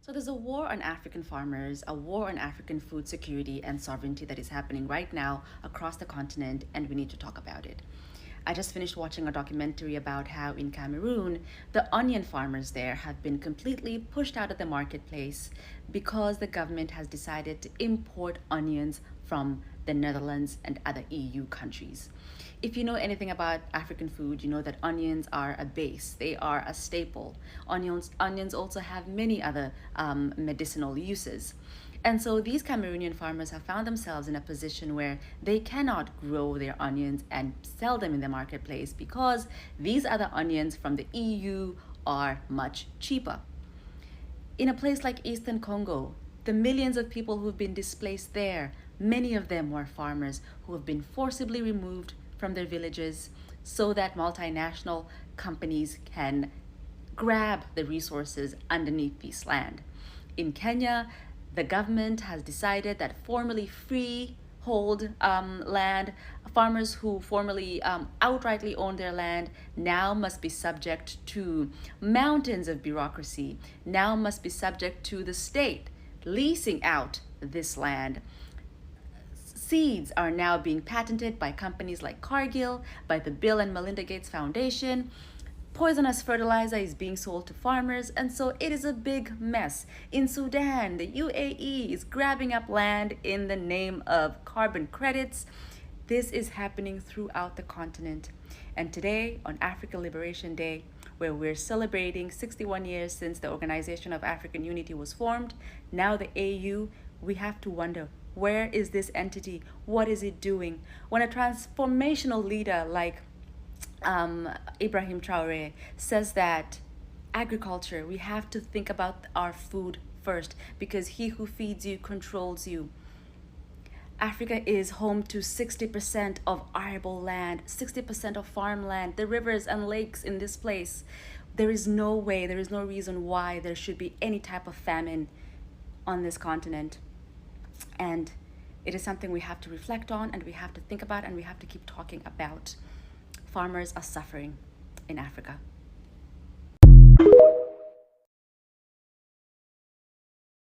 So there's a war on African farmers, a war on African food security and sovereignty that is happening right now across the continent, and we need to talk about it. I just finished watching a documentary about how in Cameroon, the onion farmers there have been completely pushed out of the marketplace because the government has decided to import onions from the Netherlands and other EU countries. If you know anything about African food, you know that onions are a base. They are a staple. Onions also have many other medicinal uses. And so these Cameroonian farmers have found themselves in a position where they cannot grow their onions and sell them in the marketplace because these other onions from the EU are much cheaper. In a place like Eastern Congo, the millions of people who've been displaced there, many of them were farmers who have been forcibly removed from their villages so that multinational companies can grab the resources underneath this land. In Kenya, the government has decided that formerly freehold land, farmers who formerly outrightly owned their land now must be subject to mountains of bureaucracy, now must be subject to the state leasing out this land. Seeds are now being patented by companies like Cargill, by the Bill and Melinda Gates Foundation. Poisonous fertilizer is being sold to farmers, and so it is a big mess. In Sudan, the UAE is grabbing up land in the name of carbon credits. This is happening throughout the continent. And today, on African Liberation Day, where we're celebrating 61 years since the Organization of African Unity was formed, now the AU, we have to wonder, where is this entity? What is it doing? When a transformational leader like Ibrahim Traore says that agriculture, we have to think about our food first because he who feeds you controls you. Africa is home to 60% of arable land, 60% of farmland, the rivers and lakes in this place. There is no way, there is no reason why there should be any type of famine on this continent. And it is something we have to reflect on and we have to think about and we have to keep talking about. Farmers are suffering in Africa.